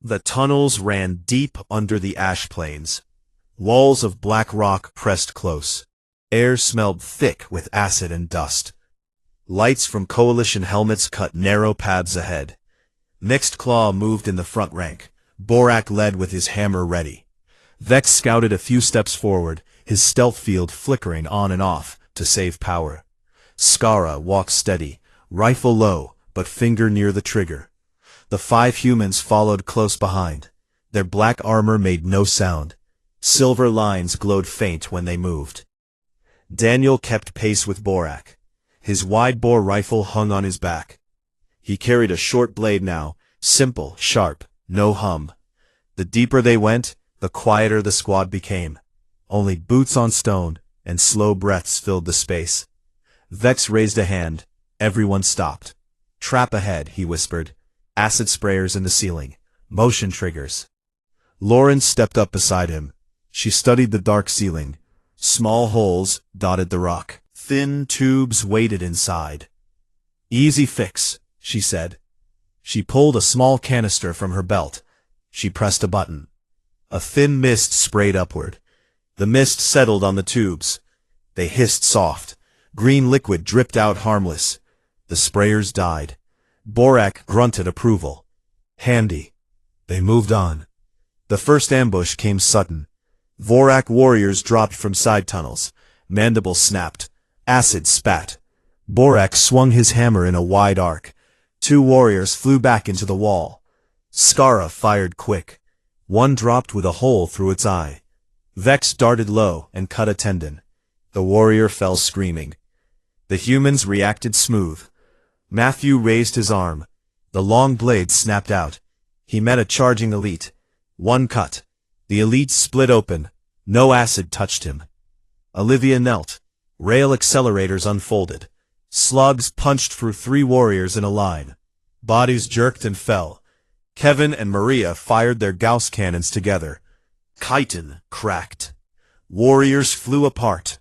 The tunnels ran deep under the ash plains. Walls of black rock pressed close. Air smelled thick with acid and dust. Lights from coalition helmets cut narrow paths ahead. Mixed Claw moved in the front rank. Borak led with his hammer ready. Vex scouted a few steps forward, his stealth field flickering on and off to save power. Skara walked steady, rifle low, but finger near the trigger. The 5 humans followed close behind. Their black armor made no sound. Silver lines glowed faint when they moved. Daniel kept pace with Borak. His wide-bore rifle hung on his back. He carried a short blade now, simple, sharp, no hum. The deeper they went, the quieter the squad became. Only boots on stone and slow breaths filled the space. Vex raised a hand. Everyone stopped. "Trap ahead," he whispered. "Acid sprayers in the ceiling. Motion triggers." Lauren stepped up beside him. She studied the dark ceiling. Small holes dotted the rock. Thin tubes waited inside. "Easy fix," she said. She pulled a small canister from her belt. She pressed a button. A thin mist sprayed upward. The mist settled on the tubes. They hissed soft. Green liquid dripped out harmless. The sprayers died. Borak grunted approval. Handy. They moved on. The first ambush came sudden. Vorak warriors dropped from side tunnels. Mandibles snapped. Acid spat. Borak swung his hammer in a wide arc. 2 warriors flew back into the wall. Skara fired quick. One dropped with a hole through its eye. Vex darted low and cut a tendon. The warrior fell screaming. The humans reacted smooth. Matthew raised his arm. The long blade snapped out. He met a charging elite. One cut. The elite split open. No acid touched him. Olivia knelt. Rail accelerators unfolded. Slugs punched through 3 warriors in a line. Bodies jerked and fell. Kevin and Maria fired their Gauss cannons together. Chitin cracked. Warriors flew apart.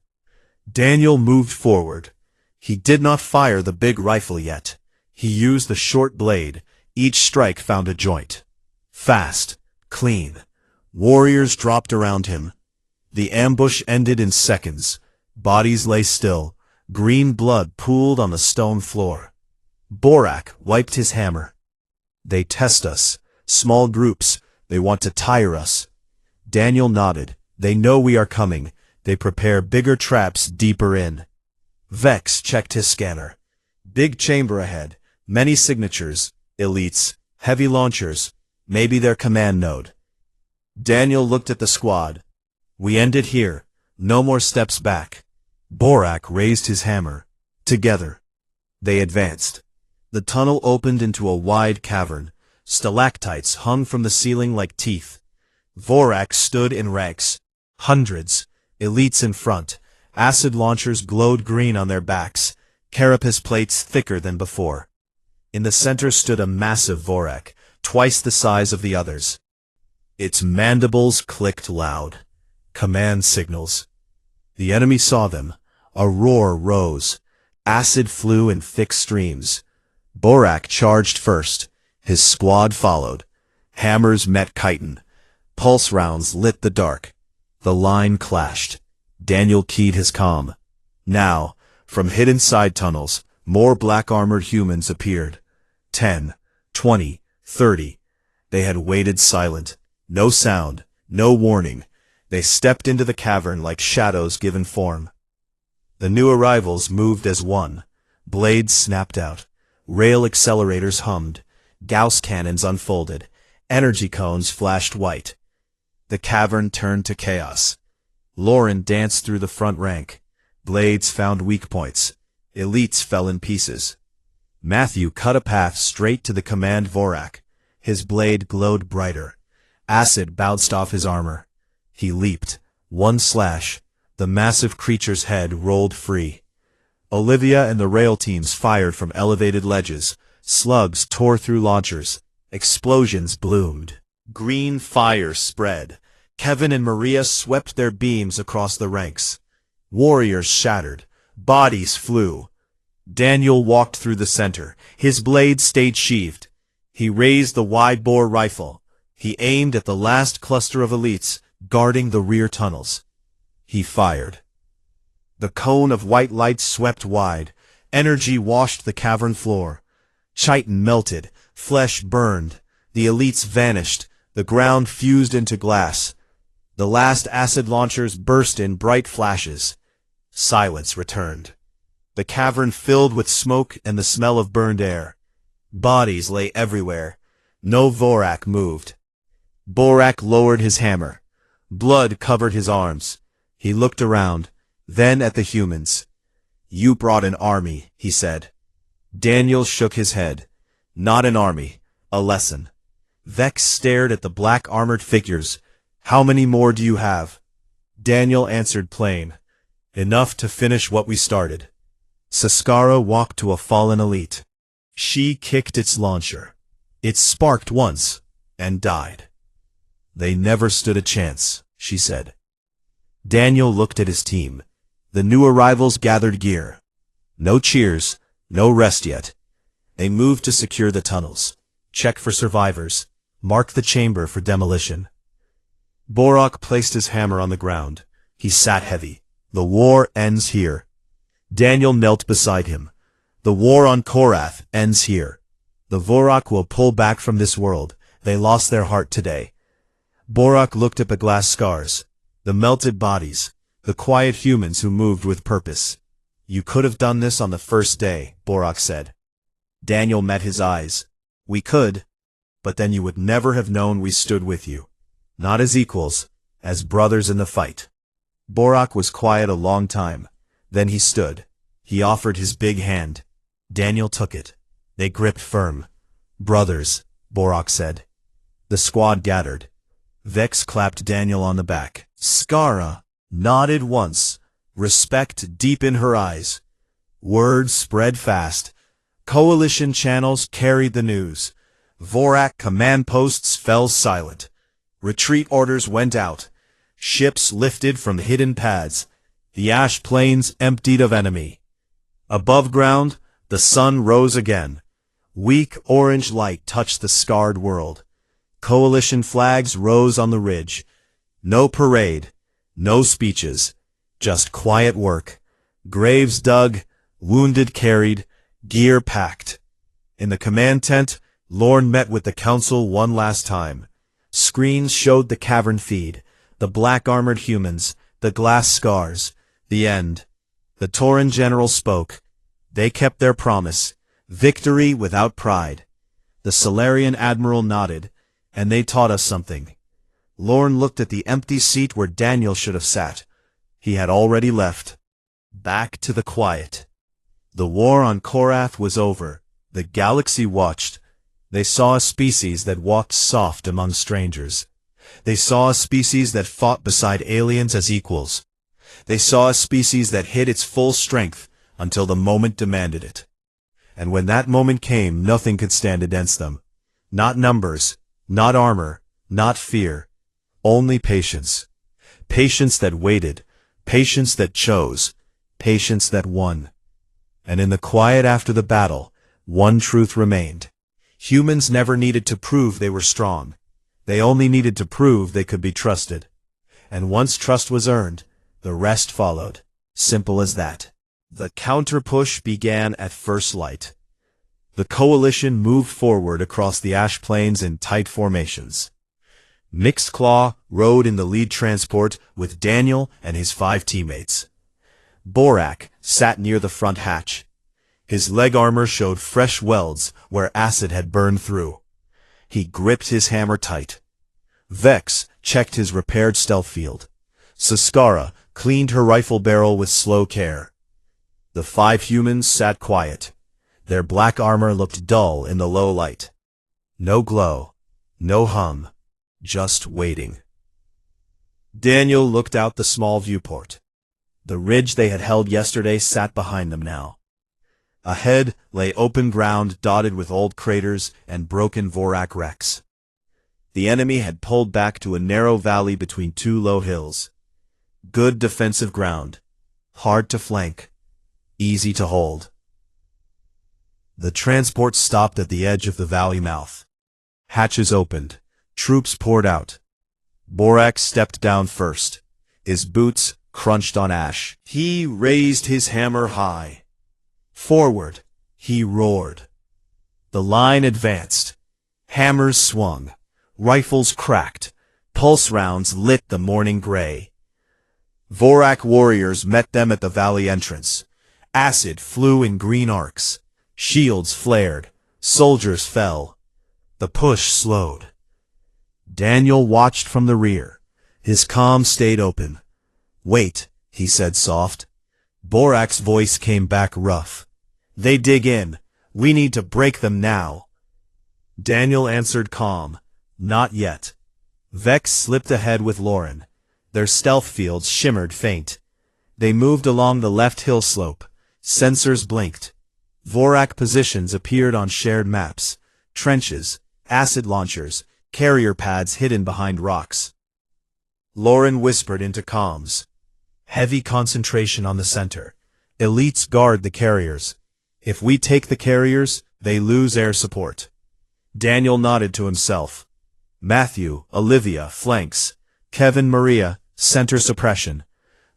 Daniel moved forward. He did not fire the big rifle yet. He used the short blade. Each strike found a joint. Fast. Clean. Warriors dropped around him. The ambush ended in seconds. Bodies lay still. Green blood pooled on the stone floor. Borak wiped his hammer. "They test us. Small groups. They want to tire us." Daniel nodded. "They know we are coming. They prepare bigger traps deeper in." Vex checked his scanner. Big chamber ahead. Many signatures. Elites. Heavy launchers. Maybe their command node. Daniel looked at the squad. "We end it here. No more steps back." Borak raised his hammer. Together. They advanced. The tunnel opened into a wide cavern. Stalactites hung from the ceiling like teeth. Vorak stood in ranks. Hundreds. Elites in front. Acid launchers glowed green on their backs. Carapace plates thicker than before. In the center stood a massive Vorak, twice the size of the others. Its mandibles clicked loud. Command signals. The enemy saw them. A roar rose. Acid flew in thick streams. Borak charged first. His squad followed. Hammers met chitin. Pulse rounds lit the dark. The line clashed. Daniel keyed his comm. Now, from hidden side tunnels, more black-armored humans appeared. 10, 20, 30. They had waited silent. No sound, no warning. They stepped into the cavern like shadows given form. The new arrivals moved as one. Blades snapped out. Rail accelerators hummed. Gauss cannons unfolded. Energy cones flashed white. The cavern turned to chaos. Lauren danced through the front rank. Blades found weak points. Elites fell in pieces. Matthew cut a path straight to the command Vorak. His blade glowed brighter. Acid bounced off his armor. He leaped. One slash. The massive creature's head rolled free. Olivia and the rail teams fired from elevated ledges. Slugs tore through launchers. Explosions bloomed. Green fire spread. Kevin and Maria swept their beams across the ranks. Warriors shattered. Bodies flew. Daniel walked through the center. His blade stayed sheathed. He raised the wide-bore rifle. He aimed at the last cluster of elites, guarding the rear tunnels. He fired. The cone of white light swept wide. Energy washed the cavern floor. Chitin melted. Flesh burned. The elites vanished. The ground fused into glass. The last acid launchers burst in bright flashes. Silence returned. The cavern filled with smoke and the smell of burned air. Bodies lay everywhere. No Vorak moved. Borak lowered his hammer. Blood covered his arms. He looked around, then at the humans. "You brought an army," he said. Daniel shook his head. "Not an army, a lesson." Vex stared at the black-armored figures. "How many more do you have?" Daniel answered plain. "Enough to finish what we started." Saskara walked to a fallen elite. She kicked its launcher. It sparked once, and died. "They never stood a chance," she said. Daniel looked at his team. The new arrivals gathered gear. No cheers, no rest yet. They moved to secure the tunnels, check for survivors, mark the chamber for demolition. Borak placed his hammer on the ground. He sat heavy. "The war ends here." Daniel knelt beside him. "The war on Korath ends here. The Vorak will pull back from this world. They lost their heart today." Borak looked at the glass scars, the melted bodies, the quiet humans who moved with purpose. "You could have done this on the first day," Borak said. Daniel met his eyes. "We could, but then you would never have known we stood with you. Not as equals, as brothers in the fight." Borak was quiet a long time. Then he stood. He offered his big hand. Daniel took it. They gripped firm. "Brothers," Borak said. The squad gathered. Vex clapped Daniel on the back. Skara nodded once, respect deep in her eyes. Word spread fast. Coalition channels carried the news. Vorak command posts fell silent. Retreat orders went out. Ships lifted from hidden pads. The ash plains emptied of enemy. Above ground, the sun rose again. Weak orange light touched the scarred world. Coalition flags rose on the ridge. No parade, no speeches, just quiet work. Graves dug, wounded carried, gear packed. In the command tent, Lorne met with the council one last time. Screens showed the cavern feed, the black-armored humans, the glass scars, the end. The Tauran general spoke. They kept their promise. Victory without pride. The Solarian admiral nodded, and they taught us something. Lorne looked at the empty seat where Daniel should have sat. He had already left. Back to the quiet. The war on Korath was over. The galaxy watched. They saw a species that walked soft among strangers. They saw a species that fought beside aliens as equals. They saw a species that hid its full strength until the moment demanded it. And when that moment came, nothing could stand against them. Not numbers, not armor, not fear. Only patience. Patience that waited. Patience that chose. Patience that won. And in the quiet after the battle, one truth remained. Humans never needed to prove they were strong. They only needed to prove they could be trusted. And once trust was earned, the rest followed. Simple as that. The counter-push began at first light. The coalition moved forward across the ash plains in tight formations. Mixed-Claw rode in the lead transport with Daniel and his 5 teammates. Borak sat near the front hatch. His leg armor showed fresh welds where acid had burned through. He gripped his hammer tight. Vex checked his repaired stealth field. Saskara cleaned her rifle barrel with slow care. The 5 humans sat quiet. Their black armor looked dull in the low light. No glow, no hum, just waiting. Daniel looked out the small viewport. The ridge they had held yesterday sat behind them now. Ahead lay open ground dotted with old craters and broken Vorak wrecks. The enemy had pulled back to a narrow valley between 2 low hills. Good defensive ground, hard to flank, easy to hold. The transport stopped at the edge of the valley mouth. Hatches opened. Troops poured out. Borak stepped down first. His boots crunched on ash. He raised his hammer high. Forward, he roared. The line advanced. Hammers swung. Rifles cracked. Pulse rounds lit the morning gray. Vorak warriors met them at the valley entrance. Acid flew in green arcs. Shields flared. Soldiers fell. The push slowed. Daniel watched from the rear. His calm stayed open. "Wait," he said soft. Borak's voice came back rough. "They dig in. We need to break them now." Daniel answered calm. "Not yet." Vex slipped ahead with Lauren. Their stealth fields shimmered faint. They moved along the left hill slope. Sensors blinked. Vorak positions appeared on shared maps. Trenches, acid launchers, carrier pads hidden behind rocks. Lauren whispered into comms. "Heavy concentration on the center. Elites guard the carriers. If we take the carriers, they lose air support." Daniel nodded to himself. Matthew, Olivia, flanks. Kevin, Maria, center suppression.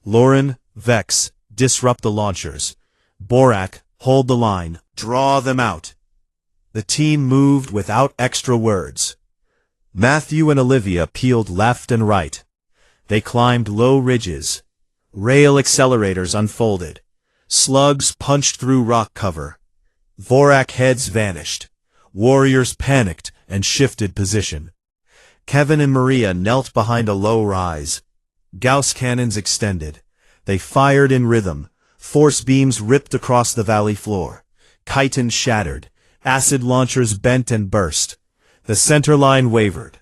Lauren, Vex, disrupt the launchers. Borak, hold the line. Draw them out. The team moved without extra words. Matthew and Olivia peeled left and right. They climbed low ridges. Rail accelerators unfolded. Slugs punched through rock cover. Vorak heads vanished. Warriors panicked and shifted position. Kevin and Maria knelt behind a low rise. Gauss cannons extended. They fired in rhythm. Force beams ripped across the valley floor. Chitin shattered. Acid launchers bent and burst. The center line wavered.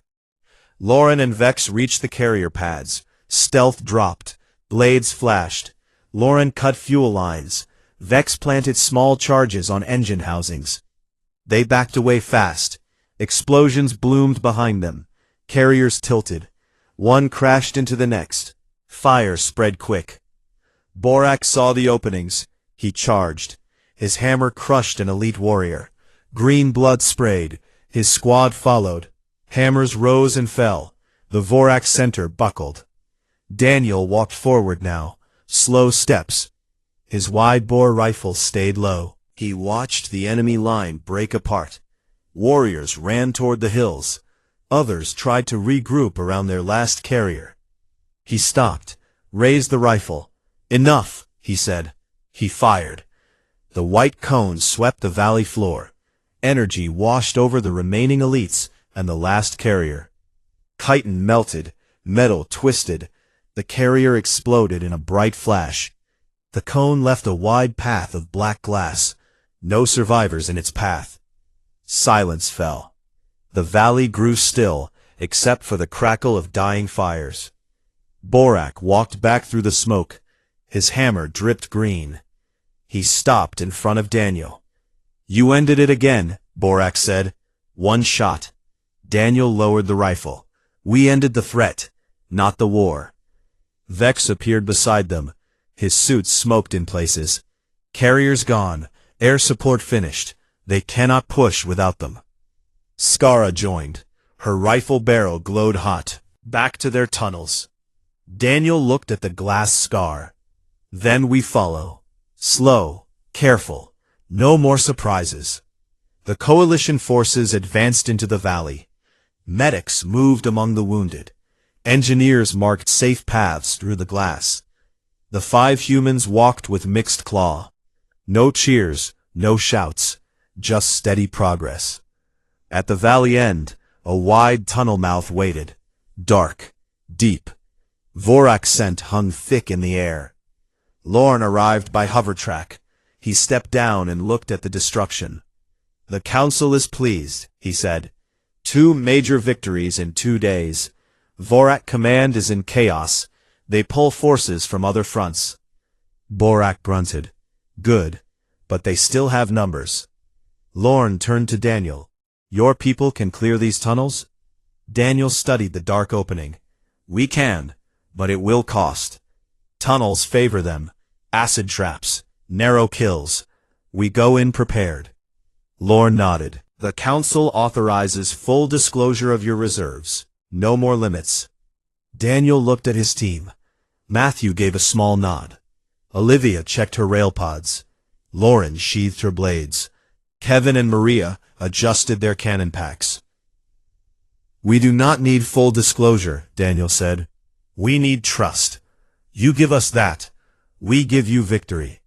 Lauren and Vex reached the carrier pads. Stealth dropped. Blades flashed. Lauren cut fuel lines. Vex planted small charges on engine housings. They backed away fast. Explosions bloomed behind them. Carriers tilted. One crashed into the next. Fire spread quick. Borak saw the openings. He charged. His hammer crushed an elite warrior. Green blood sprayed. His squad followed. Hammers rose and fell. The Vorak center buckled. Daniel walked forward now. Slow steps. His wide-bore rifle stayed low. He watched the enemy line break apart. Warriors ran toward the hills. Others tried to regroup around their last carrier. He stopped, raised the rifle. "Enough," he said. He fired. The white cone swept the valley floor. Energy washed over the remaining elites and the last carrier. Chitin melted, metal twisted. The carrier exploded in a bright flash. The cone left a wide path of black glass. No survivors in its path. Silence fell. The valley grew still, except for the crackle of dying fires. Borak walked back through the smoke. His hammer dripped green. He stopped in front of Daniel. "You ended it again," Borak said. "One shot." Daniel lowered the rifle. "We ended the threat, not the war." Vex appeared beside them. His suit smoked in places. "Carriers gone. Air support finished. They cannot push without them." Skara joined. Her rifle barrel glowed hot. Back to their tunnels. Daniel looked at the glass scar. "Then we follow. Slow, careful. No more surprises." The coalition forces advanced into the valley. Medics moved among the wounded. Engineers marked safe paths through the glass. The 5 humans walked with mixed claw. No cheers, no shouts, just steady progress. At the valley end, a wide tunnel mouth waited. Dark, deep. Vorak's scent hung thick in the air. Lorne arrived by hovertrack. He stepped down and looked at the destruction. "The Council is pleased," he said. 2 major victories in 2 days. Vorak command is in chaos. They pull forces from other fronts. Borak grunted. "Good, but they still have numbers." Lorne turned to Daniel. "Your people can clear these tunnels?" Daniel studied the dark opening. "We can, but it will cost. Tunnels favor them. Acid traps, narrow kills. We go in prepared." Lorne nodded. The Council authorizes full disclosure of your reserves. No more limits. Daniel looked at his team. Matthew gave a small nod. Olivia checked her rail pods. Lauren sheathed her blades. Kevin and Maria adjusted their cannon packs. We do not need full disclosure, Daniel said. We need trust. You give us that. We give you victory.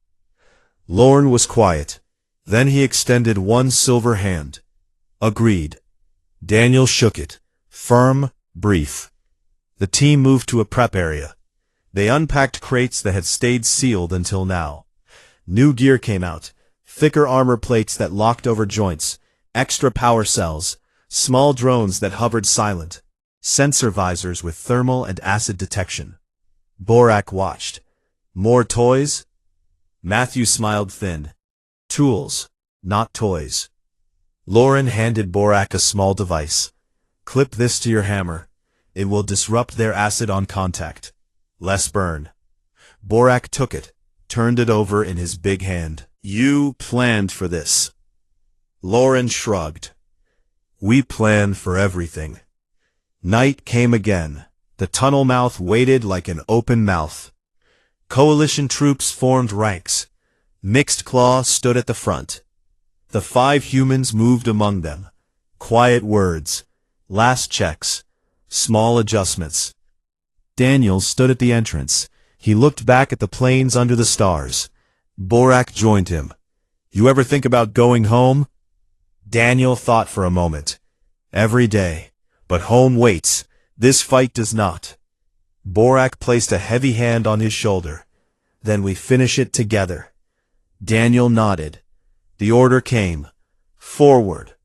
Lauren was quiet. Then he extended one silver hand. Agreed. Daniel shook it. Firm, brief. The team moved to a prep area. They unpacked crates that had stayed sealed until now. New gear came out. Thicker armor plates that locked over joints. Extra power cells. Small drones that hovered silent. Sensor visors with thermal and acid detection. Borak watched. More toys? Matthew smiled thin. Tools, not toys. Lauren handed Borak a small device. Clip this to your hammer. It will disrupt their acid on contact. Less burn. Borak took it, turned it over in his big hand. You planned for this. Lauren shrugged. We plan for everything. Night came again. The tunnel mouth waited like an open mouth. Coalition troops formed ranks. Mixed Claw stood at the front. The 5 humans moved among them. Quiet words. Last checks. Small adjustments. Daniel stood at the entrance. He looked back at the plains under the stars. Borak joined him. You ever think about going home? Daniel thought for a moment. Every day. But home waits. This fight does not. Borak placed a heavy hand on his shoulder. Then we finish it together. Daniel nodded. The order came. Forward.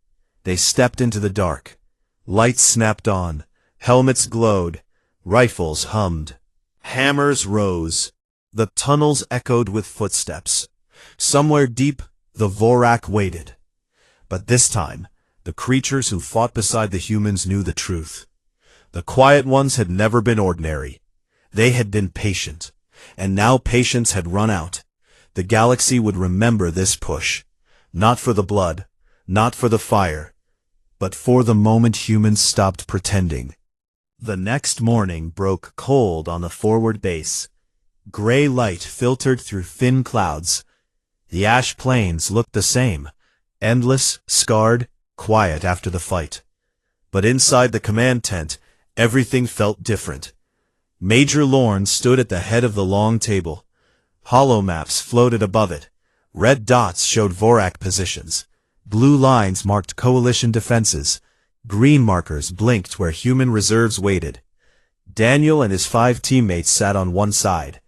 They stepped into the dark. Lights snapped on. Helmets glowed. Rifles hummed. Hammers rose. The tunnels echoed with footsteps. Somewhere deep, the Vorak waited. But this time, the creatures who fought beside the humans knew the truth. The quiet ones had never been ordinary. They had been patient. And now patience had run out. The galaxy would remember this push. Not for the blood, not for the fire, but for the moment humans stopped pretending. The next morning broke cold on the forward base. Gray light filtered through thin clouds. The ash plains looked the same, endless, scarred, quiet after the fight. But inside the command tent, everything felt different. Major Lorne stood at the head of the long table. Hollow maps floated above it. Red dots showed Vorak positions. Blue lines marked coalition defenses. Green markers blinked where human reserves waited. Daniel and his 5 teammates sat on one side.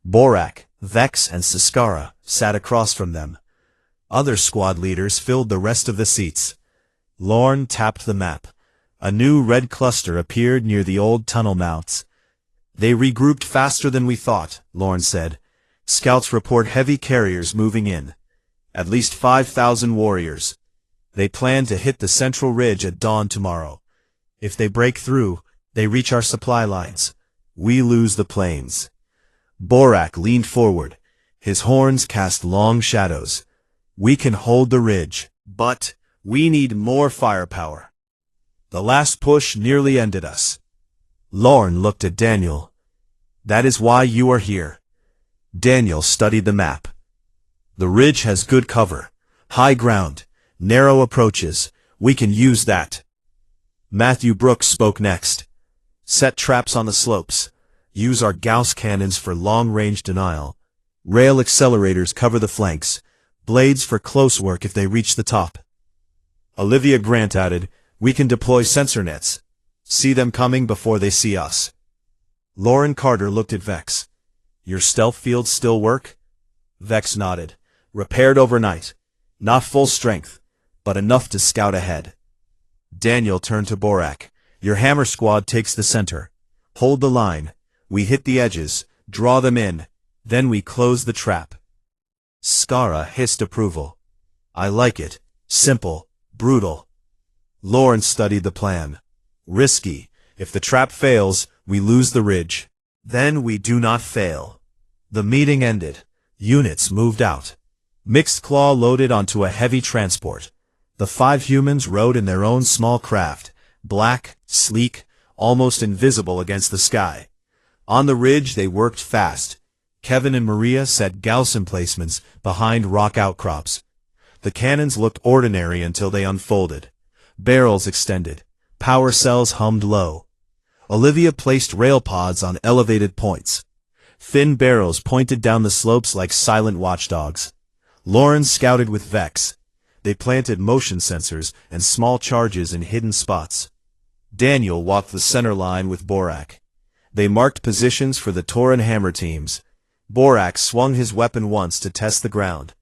Borak, Vex, and Siskara sat across from them. Other squad leaders filled the rest of the seats. Lorne tapped the map. A new red cluster appeared near the old tunnel mouths. They regrouped faster than we thought, Lorne said. Scouts report heavy carriers moving in. At least 5,000 warriors. They plan to hit the central ridge at dawn tomorrow. If they break through, they reach our supply lines. We lose the plains. Borak leaned forward. His horns cast long shadows. We can hold the ridge, but we need more firepower. The last push nearly ended us. Lorne looked at Daniel. That is why you are here. Daniel studied the map. The ridge has good cover, high ground, narrow approaches. We can use that. Matthew Brooks spoke next. Set traps on the slopes. Use our Gauss cannons for long-range denial. Rail accelerators cover the flanks. Blades for close work if they reach the top. Olivia Grant added, we can deploy sensor nets. See them coming before they see us. Lauren Carter looked at Vex. Your stealth fields still work? Vex nodded. Repaired overnight. Not full strength, but enough to scout ahead. Daniel turned to Borak. Your hammer squad takes the center. Hold the line. We hit the edges, draw them in, then we close the trap. Skara hissed approval. I like it. Simple, brutal. Lorne studied the plan. Risky. If the trap fails, we lose the ridge. Then we do not fail. The meeting ended. Units moved out. Mixed Claw loaded onto a heavy transport. The 5 humans rode in their own small craft, black, sleek, almost invisible against the sky. On the ridge they worked fast. Kevin and Maria set Gauss emplacements behind rock outcrops. The cannons looked ordinary until they unfolded. Barrels extended. Power cells hummed low. Olivia placed rail pods on elevated points. Thin barrels pointed down the slopes like silent watchdogs. Lauren scouted with Vex. They planted motion sensors and small charges in hidden spots. Daniel walked the center line with Borak. They marked positions for the Tor and Hammer teams. Borak swung his weapon once to test the ground.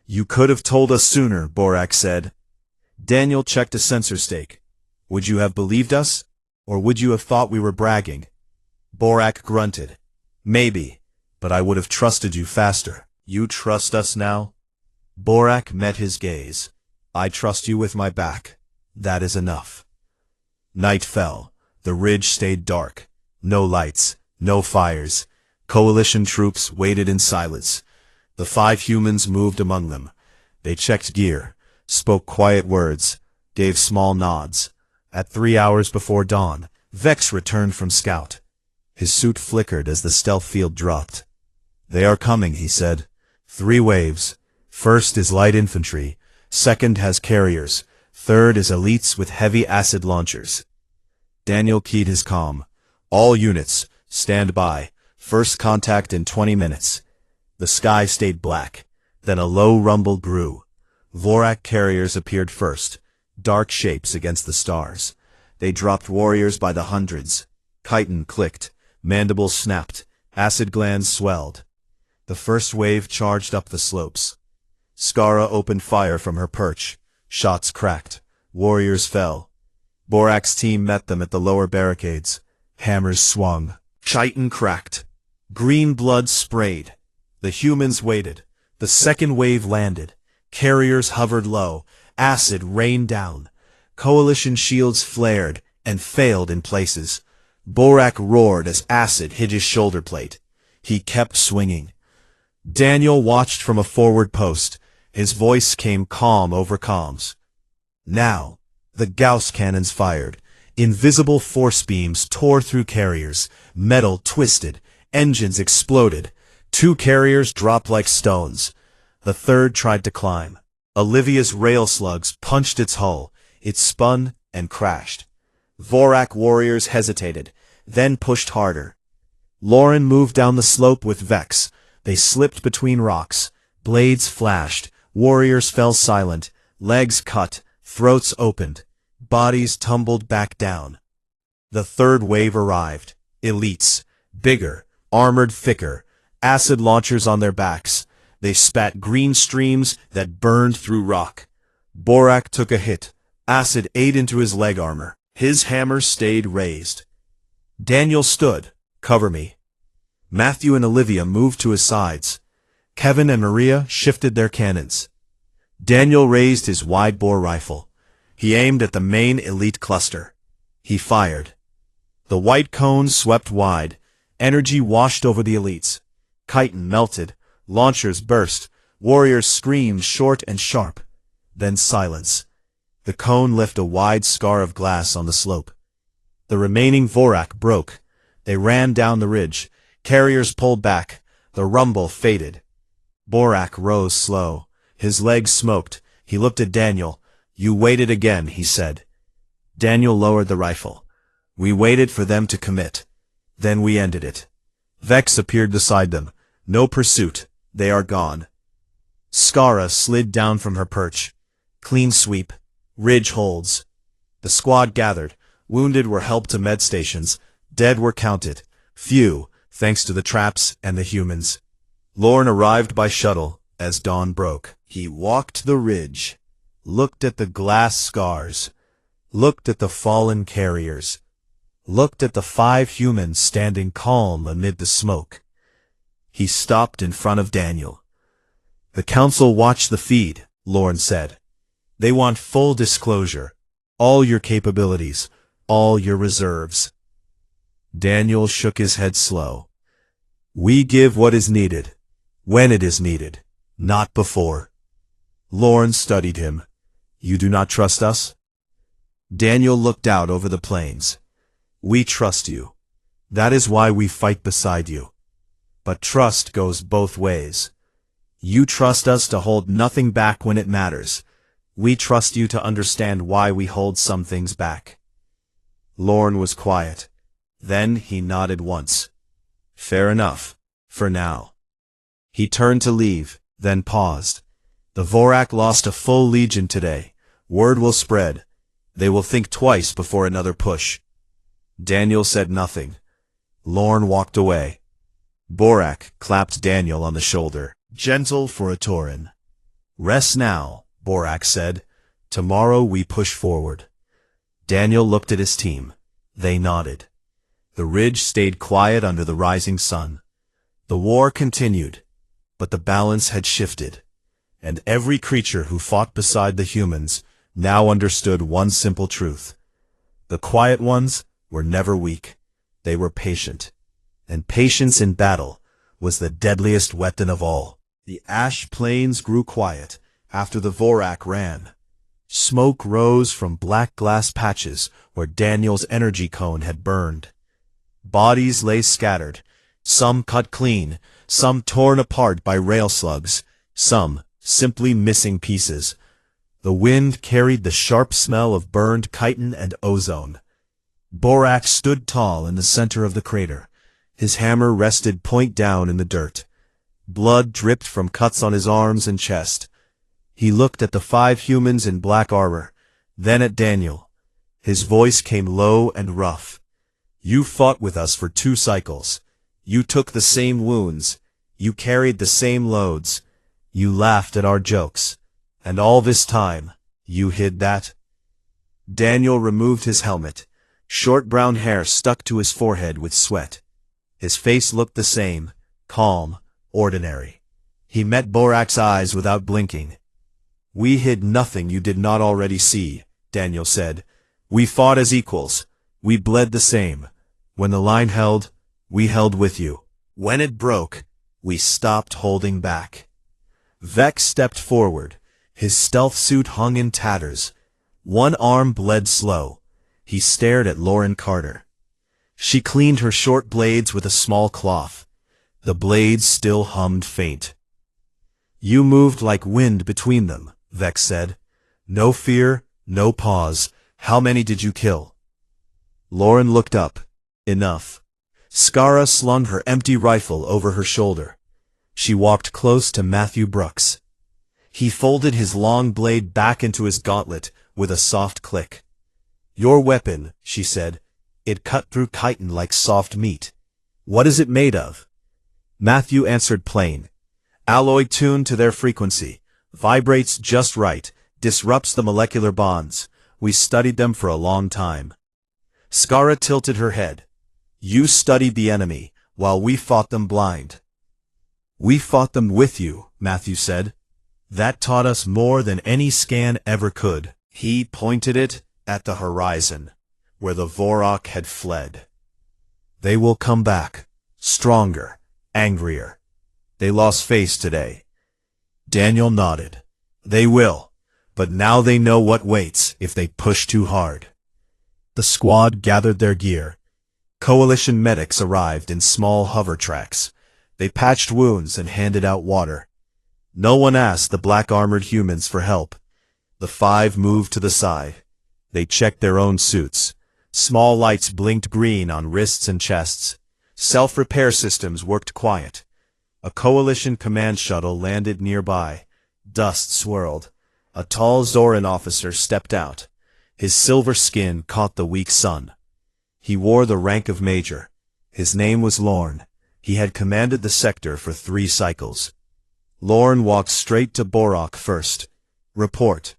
"You could have told us sooner," Borak said. Daniel checked a sensor stake. "Would you have believed us? Or would you have thought we were bragging?" Borak grunted. "Maybe, but I would have trusted you faster." "You trust us now?" Borak met his gaze. "I trust you with my back. That is enough." Night fell. The ridge stayed dark. No lights, no fires. Coalition troops waited in silence. The 5 humans moved among them. They checked gear, spoke quiet words, gave small nods. At 3 hours before dawn, Vex returned from scout. His suit flickered as the stealth field dropped. "They are coming," he said. 3 waves. First is light infantry. Second has carriers. Third is elites with heavy acid launchers. Daniel keyed his comm. "All units, stand by. First contact in 20 minutes. The sky stayed black. Then a low rumble grew. Vorak carriers appeared first, dark shapes against the stars. They dropped warriors by the hundreds. Chitin clicked, mandibles snapped, acid glands swelled. The first wave charged up the slopes. Skara opened fire from her perch. Shots cracked. Warriors fell. Borak's team met them at the lower barricades. Hammers swung. Chitin cracked. Green blood sprayed. The humans waited. The second wave landed. Carriers hovered low. Acid rained down. Coalition shields flared and failed in places. Borak roared as acid hit his shoulder plate. He kept swinging. Daniel watched from a forward post. His voice came calm over comms. Now, the Gauss cannons fired. Invisible force beams tore through carriers. Metal twisted. Engines exploded. 2 carriers dropped like stones. The third tried to climb. Olivia's rail slugs punched its hull. It spun and crashed. Vorak warriors hesitated, then pushed harder. Lauren moved down the slope with Vex. They slipped between rocks. Blades flashed. Warriors fell silent. Legs cut. Throats opened. Bodies tumbled back down. The third wave arrived. Elites. Bigger. Armored thicker. Acid launchers on their backs. They spat green streams that burned through rock. Borak took a hit. Acid ate into his leg armor. His hammer stayed raised. Daniel stood. "Cover me." Matthew and Olivia moved to his sides. Kevin and Maria shifted their cannons. Daniel raised his wide-bore rifle. He aimed at the main elite cluster. He fired. The white cones swept wide. Energy washed over the elites. Chitin melted. Launchers burst. Warriors screamed short and sharp. Then silence. The cone left a wide scar of glass on the slope. The remaining Vorak broke. They ran down the ridge. Carriers pulled back. The rumble faded. Borak rose slow. His legs smoked. He looked at Daniel. "You waited again," he said. Daniel lowered the rifle. "We waited for them to commit. Then we ended it." Vex appeared beside them. "No pursuit. They are gone." Skara slid down from her perch. Clean sweep. Ridge holds. The squad gathered. Wounded were helped to med stations. Dead were counted. Few, thanks to the traps and the humans. Lorne arrived by shuttle as dawn broke. He walked the ridge, looked at the glass scars, looked at the fallen carriers, looked at the 5 humans standing calm amid the smoke. He stopped in front of Daniel. "The council watched the feed," Lorne said. "They want full disclosure. All your capabilities, all your reserves." Daniel shook his head slow. "We give what is needed, when it is needed, not before." Lorne studied him. You do not trust us? Daniel looked out over the plains. We trust you. That is why we fight beside you. But trust goes both ways. You trust us to hold nothing back when it matters. We trust you to understand why we hold some things back. Lorne was quiet. Then he nodded once. Fair enough, for now. He turned to leave, then paused. The Vorak lost a full legion today. Word will spread. They will think twice before another push. Daniel said nothing. Lorne walked away. Borak clapped Daniel on the shoulder. Gentle for a Tauren. Rest now, Borak said. Tomorrow we push forward. Daniel looked at his team. They nodded. The ridge stayed quiet under the rising sun. The war continued, but the balance had shifted, and every creature who fought beside the humans now understood one simple truth. The quiet ones were never weak. They were patient, and patience in battle was the deadliest weapon of all. The ash plains grew quiet after the Vorak ran. Smoke rose from black glass patches where Daniel's energy cone had burned. Bodies lay scattered, some cut clean, some torn apart by rail slugs, some simply missing pieces. The wind carried the sharp smell of burned chitin and ozone. Borak stood tall in the center of the crater. His hammer rested point down in the dirt. Blood dripped from cuts on his arms and chest. He looked at the 5 humans in black armor, then at Daniel. His voice came low and rough. You fought with us for 2 cycles. You took the same wounds. You carried the same loads. You laughed at our jokes. And all this time, you hid that? Daniel removed his helmet. Short brown hair stuck to his forehead with sweat. His face looked the same, calm, ordinary. He met Borak's eyes without blinking. We hid nothing you did not already see, Daniel said. We fought as equals. We bled the same. When the line held, we held with you. When it broke, we stopped holding back. Vex stepped forward. His stealth suit hung in tatters. One arm bled slow. He stared at Lauren Carter. She cleaned her short blades with a small cloth. The blades still hummed faint. You moved like wind between them, Vex said. No fear, no pause. How many did you kill? Lauren looked up. Enough. Skara slung her empty rifle over her shoulder. She walked close to Matthew Brooks. He folded his long blade back into his gauntlet with a soft click. Your weapon, she said. It cut through chitin like soft meat. What is it made of? Matthew answered plain. Alloy tuned to their frequency. Vibrates just right. Disrupts the molecular bonds. We studied them for a long time. Skara tilted her head. You studied the enemy, while we fought them blind. We fought them with you, Matthew said. That taught us more than any scan ever could. He pointed it at the horizon, where the Vorak had fled. They will come back, stronger, angrier. They lost face today. Daniel nodded. They will, but now they know what waits if they push too hard. The squad gathered their gear. Coalition medics arrived in small hover tracks. They patched wounds and handed out water. No one asked the black-armored humans for help. The 5 moved to the side. They checked their own suits. Small lights blinked green on wrists and chests. Self-repair systems worked quiet. A coalition command shuttle landed nearby. Dust swirled. A tall Zoran officer stepped out. His silver skin caught the weak sun. He wore the rank of major. His name was Lorne. He had commanded the sector for 3 cycles. Lorne walked straight to Borak first. Report.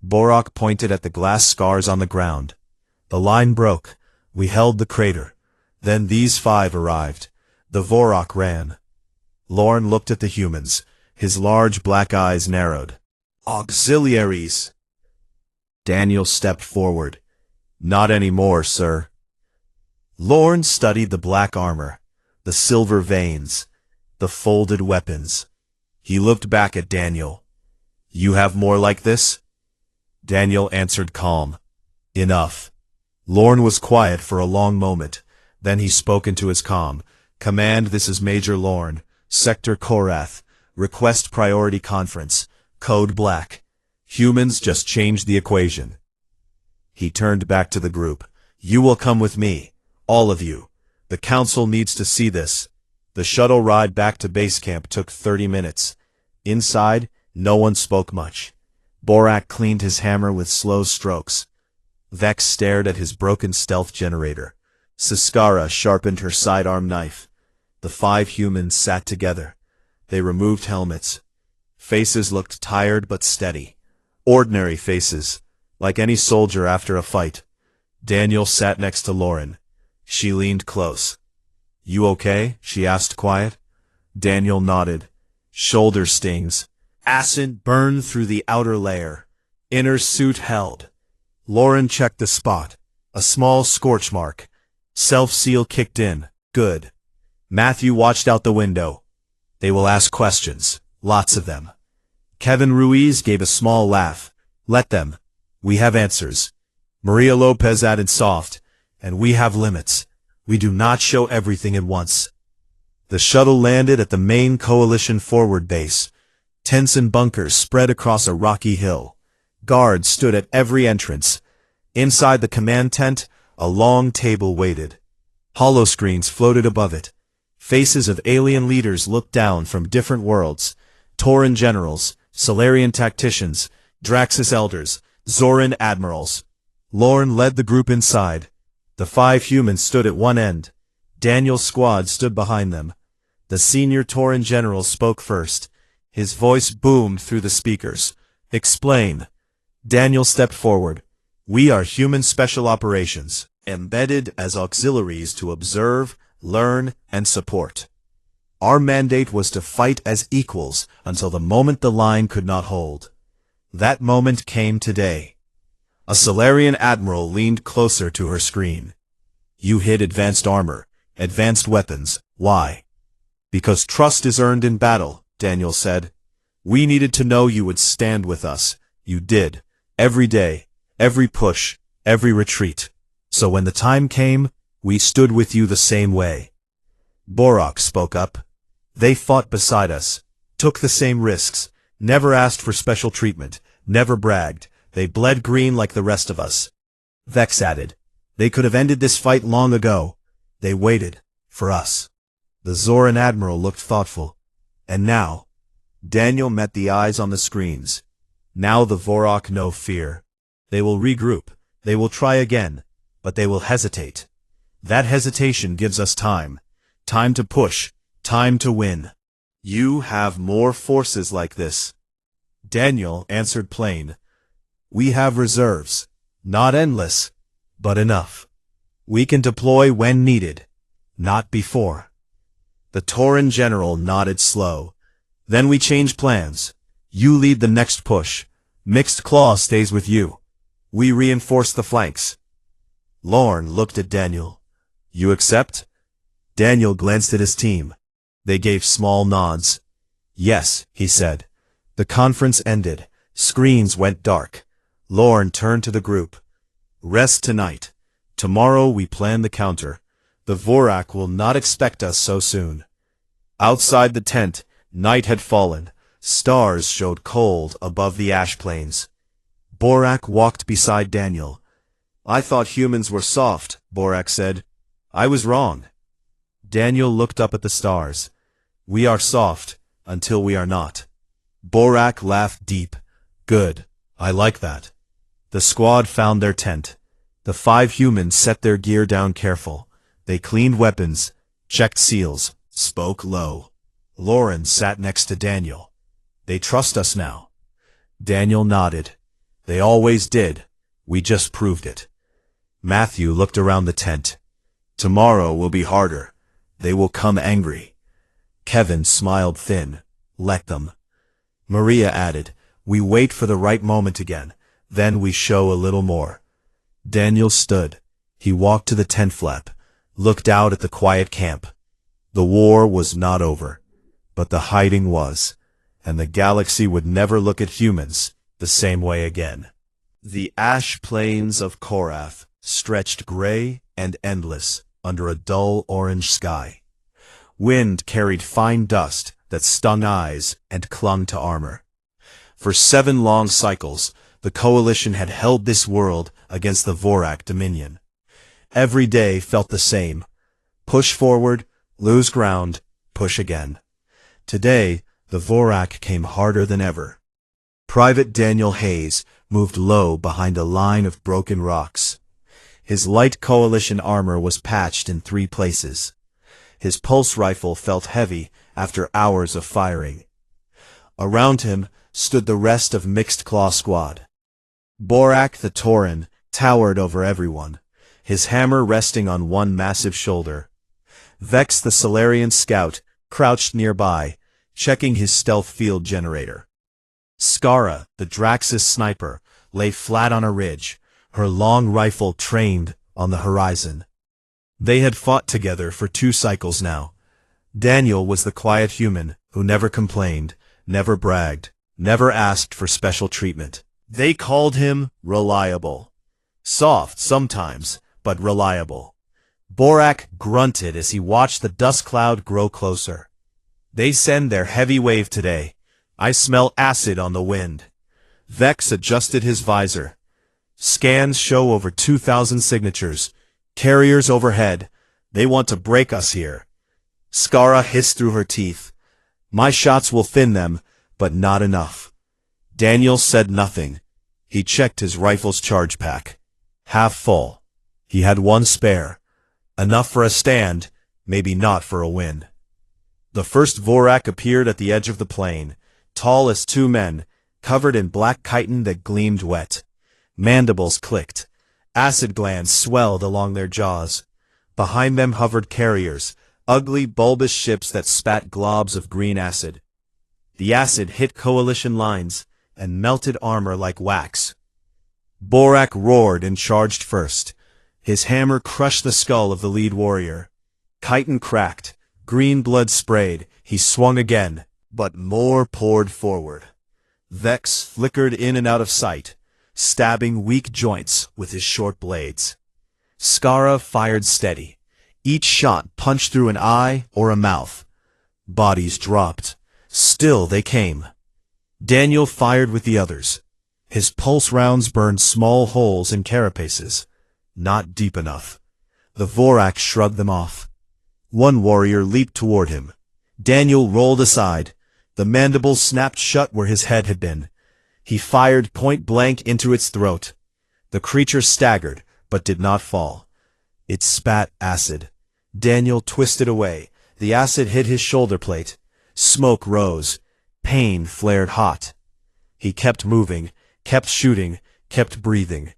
Borak pointed at the glass scars on the ground. The line broke. We held the crater. Then these 5 arrived. The Vorak ran. Lorne looked at the humans. His large black eyes narrowed. Auxiliaries. Daniel stepped forward. Not anymore, sir. Lorne studied the black armor, the silver veins, the folded weapons. He looked back at Daniel. You have more like this? Daniel answered calm. Enough. Lorne was quiet for a long moment. Then he spoke into his comm. Command, this is Major Lorne. Sector Korath. Request priority conference. Code Black. Humans just changed the equation. He turned back to the group. You will come with me. All of you. The council needs to see this. The shuttle ride back to base camp took 30 minutes. Inside, no one spoke much. Borak cleaned his hammer with slow strokes. Vex stared at his broken stealth generator. Siskara sharpened her sidearm knife. The 5 humans sat together. They removed helmets. Faces looked tired but steady. Ordinary faces, like any soldier after a fight. Daniel sat next to Lauren. She leaned close. You okay? She asked quiet. Daniel nodded. Shoulder stings. Acid burned through the outer layer. Inner suit held. Lauren checked the spot. A small scorch mark. Self-seal kicked in. Good. Matthew watched out the window. They will ask questions. Lots of them. Kevin Ruiz gave a small laugh. Let them. We have answers. Maria Lopez added soft. And we have limits. We do not show everything at once. The shuttle landed at the main coalition forward base. Tents and bunkers spread across a rocky hill. Guards stood at every entrance. Inside the command tent, a long table waited. Holoscreens floated above it. Faces of alien leaders looked down from different worlds. Tauran generals, Solarian tacticians, Draxus elders, Zoran admirals. Lorne led the group inside. The 5 humans stood at one end. Daniel's squad stood behind them. The senior Tauran general spoke first. His voice boomed through the speakers. Explain. Daniel stepped forward. We are human special operations, embedded as auxiliaries to observe, learn, and support. Our mandate was to fight as equals until the moment the line could not hold. That moment came today. A Solarian admiral leaned closer to her screen. You hid advanced armor, advanced weapons. Why? Because trust is earned in battle, Daniel said. We needed to know you would stand with us. You did. Every day, every push, every retreat. So when the time came, we stood with you the same way. Borak spoke up. They fought beside us, took the same risks, never asked for special treatment, never bragged. They bled green like the rest of us. Vex added. They could have ended this fight long ago. They waited. For us. The Zoran admiral looked thoughtful. And now? Daniel met the eyes on the screens. Now the Vorak know fear. They will regroup. They will try again. But they will hesitate. That hesitation gives us time. Time to push. Time to win. You have more forces like this. Daniel answered plain. We have reserves. Not endless, but enough. We can deploy when needed, not before. The Tauran general nodded slow. Then we change plans. You lead the next push. Mixed Claw stays with you. We reinforce the flanks. Lorne looked at Daniel. You accept? Daniel glanced at his team. They gave small nods. Yes, he said. The conference ended. Screens went dark. Lorne turned to the group. Rest tonight. Tomorrow we plan the counter. The Vorak will not expect us so soon. Outside the tent, night had fallen. Stars showed cold above the ash plains. Borak walked beside Daniel. I thought humans were soft, Borak said. I was wrong. Daniel looked up at the stars. We are soft, until we are not. Borak laughed deep. Good. I like that. The squad found their tent. The 5 humans set their gear down careful. They cleaned weapons, checked seals, spoke low. Lauren sat next to Daniel. They trust us now. Daniel nodded. They always did. We just proved it. Matthew looked around the tent. Tomorrow will be harder. They will come angry. Kevin smiled thin. Let them. Maria added, we wait for the right moment again. Then we show a little more. Daniel stood. He walked to the tent flap, looked out at the quiet camp. The war was not over, but the hiding was, and the galaxy would never look at humans the same way again. The ash plains of Korath stretched gray and endless under a dull orange sky. Wind carried fine dust that stung eyes and clung to armor. For 7 long cycles, the Coalition had held this world against the Vorak Dominion. Every day felt the same. Push forward, lose ground, push again. Today, the Vorak came harder than ever. Private Daniel Hayes moved low behind a line of broken rocks. His light Coalition armor was patched in 3 places. His pulse rifle felt heavy after hours of firing. Around him stood the rest of Mixed Claw Squad. Borak the Tauren towered over everyone, his hammer resting on one massive shoulder. Vex the Solarian scout crouched nearby, checking his stealth field generator. Skara, the Draxus sniper, lay flat on a ridge, her long rifle trained on the horizon. They had fought together for 2 cycles now. Daniel was the quiet human who never complained, never bragged, never asked for special treatment. They called him reliable. Soft sometimes, but reliable. Borak grunted as he watched the dust cloud grow closer. They send their heavy wave today. I smell acid on the wind. Vex adjusted his visor. Scans show over 2,000 signatures. Carriers overhead. They want to break us here. Skara hissed through her teeth. My shots will thin them, but not enough. Daniel said nothing. He checked his rifle's charge pack. Half full. He had 1 spare. Enough for a stand, maybe not for a win. The first Vorak appeared at the edge of the plain, tall as 2 men, covered in black chitin that gleamed wet. Mandibles clicked. Acid glands swelled along their jaws. Behind them hovered carriers, ugly bulbous ships that spat globs of green acid. The acid hit Coalition lines and melted armor like wax. Borak roared and charged first. His hammer crushed the skull of the lead warrior. Chitin cracked, green blood sprayed. He swung again, but more poured forward. Vex flickered in and out of sight, stabbing weak joints with his short blades. Skara fired steady. Each shot punched through an eye or a mouth. Bodies dropped. Still they came. Daniel fired with the others. His pulse rounds burned small holes in carapaces. Not deep enough. The Vorak shrugged them off. One warrior leaped toward him. Daniel rolled aside. The mandibles snapped shut where his head had been. He fired point blank into its throat. The creature staggered, but did not fall. It spat acid. Daniel twisted away. The acid hit his shoulder plate. Smoke rose. Pain flared hot. He kept moving, kept shooting, kept breathing.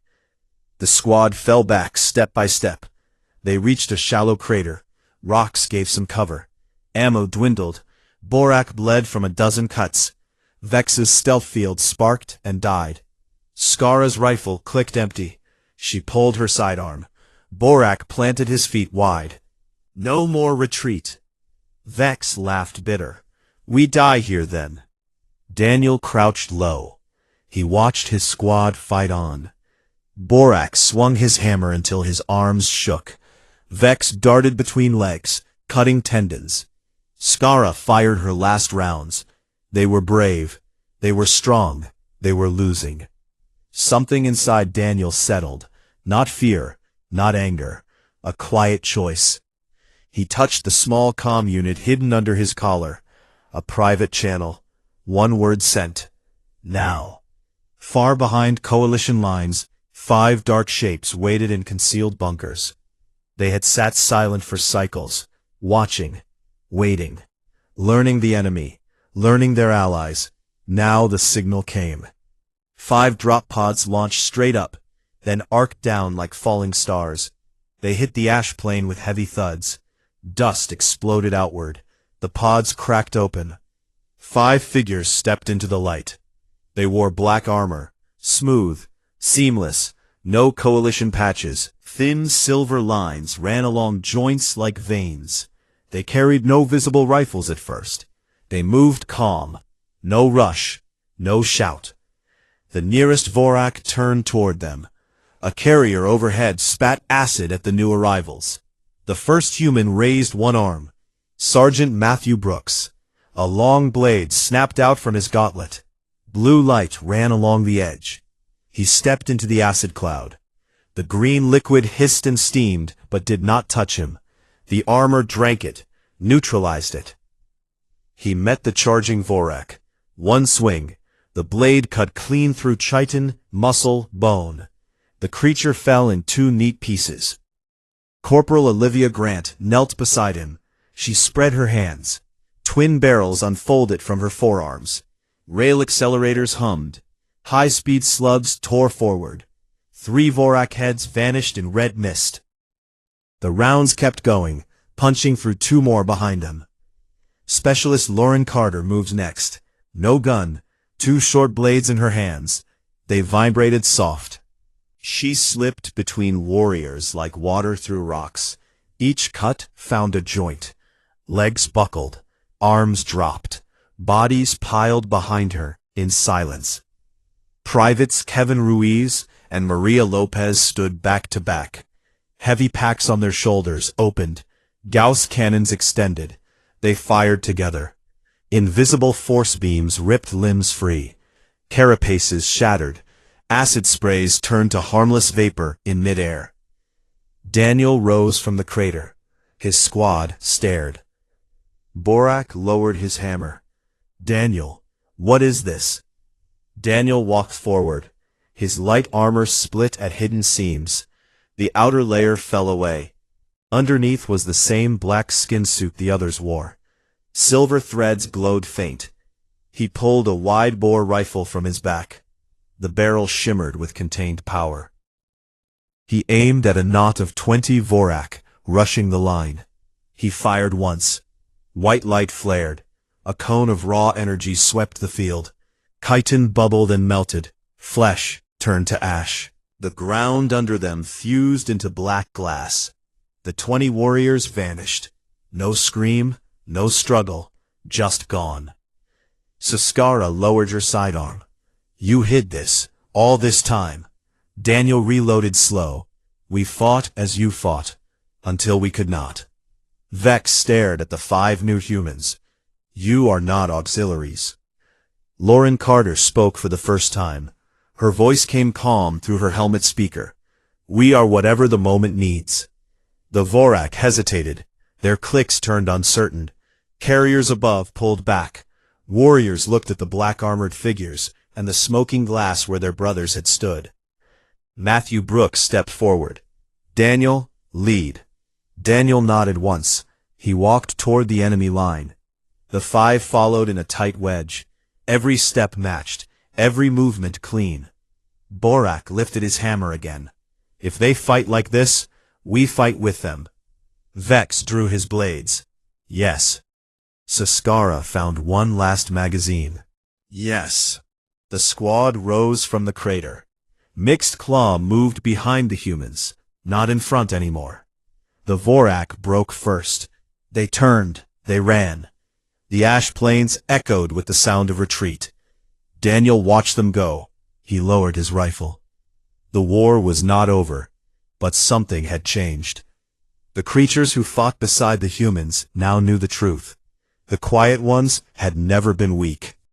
The squad fell back step by step. They reached a shallow crater. Rocks gave some cover. Ammo dwindled. Borak bled from a dozen cuts. Vex's stealth field sparked and died. Skara's rifle clicked empty. She pulled her sidearm. Borak planted his feet wide. No more retreat. Vex laughed bitter. We die here then. Daniel crouched low. He watched his squad fight on. Borak swung his hammer until his arms shook. Vex darted between legs, cutting tendons. Skara fired her last rounds. They were brave. They were strong. They were losing. Something inside Daniel settled. Not fear, not anger. A quiet choice. He touched the small comm unit hidden under his collar. A private channel. One word sent. Now. Far behind Coalition lines, 5 dark shapes waited in concealed bunkers. They had sat silent for cycles, watching, waiting, learning the enemy, learning their allies. Now the signal came. 5 drop pods launched straight up, then arced down like falling stars. They hit the ash plain with heavy thuds. Dust exploded outward. The pods cracked open. 5 figures stepped into the light. They wore black armor, smooth, seamless, no Coalition patches. Thin silver lines ran along joints like veins. They carried no visible rifles at first. They moved calm. No rush, no shout. The nearest Vorak turned toward them. A carrier overhead spat acid at the new arrivals. The first human raised one arm. Sergeant Matthew Brooks. A long blade snapped out from his gauntlet. Blue light ran along the edge. He stepped into the acid cloud. The green liquid hissed and steamed, but did not touch him. The armor drank it, neutralized it. He met the charging Vorak. One swing. The blade cut clean through chitin, muscle, bone. The creature fell in two neat pieces. Corporal Olivia Grant knelt beside him. She spread her hands. Twin barrels unfolded from her forearms. Rail accelerators hummed. High-speed slugs tore forward. 3 Vorak heads vanished in red mist. The rounds kept going, punching through 2 more behind them. Specialist Lauren Carter moved next. No gun, 2 short blades in her hands. They vibrated soft. She slipped between warriors like water through rocks. Each cut found a joint. Legs buckled. Arms dropped. Bodies piled behind her in silence. Privates Kevin Ruiz and Maria Lopez stood back to back. Heavy packs on their shoulders opened. Gauss cannons extended. They fired together. Invisible force beams ripped limbs free. Carapaces shattered. Acid sprays turned to harmless vapor in midair. Daniel rose from the crater. His squad stared. Borak lowered his hammer. Daniel, what is this? Daniel walked forward. His light armor split at hidden seams. The outer layer fell away. Underneath was the same black skin suit the others wore. Silver threads glowed faint. He pulled a wide-bore rifle from his back. The barrel shimmered with contained power. He aimed at a knot of 20 Vorak, rushing the line. He fired once. White light flared. A cone of raw energy swept the field. Chitin bubbled and melted. Flesh turned to ash. The ground under them fused into black glass. The 20 warriors vanished. No scream, no struggle, just gone. Saskara lowered her sidearm. You hid this, all this time. Daniel reloaded slow. We fought as you fought, until we could not. Vex stared at the 5 new humans. You are not auxiliaries. Lauren Carter spoke for the first time. Her voice came calm through her helmet speaker. We are whatever the moment needs. The Vorak hesitated. Their clicks turned uncertain. Carriers above pulled back. Warriors looked at the black-armored figures and the smoking glass where their brothers had stood. Matthew Brooks stepped forward. Daniel, lead. Daniel nodded once. He walked toward the enemy line. The 5 followed in a tight wedge. Every step matched, every movement clean. Borak lifted his hammer again. If they fight like this, we fight with them. Vex drew his blades. Yes. Saskara found one last magazine. Yes. The squad rose from the crater. Mixed Claw moved behind the humans, not in front anymore. The Vorak broke first. They turned, they ran. The ash plains echoed with the sound of retreat. Daniel watched them go. He lowered his rifle. The war was not over, but something had changed. The creatures who fought beside the humans now knew the truth. The quiet ones had never been weak.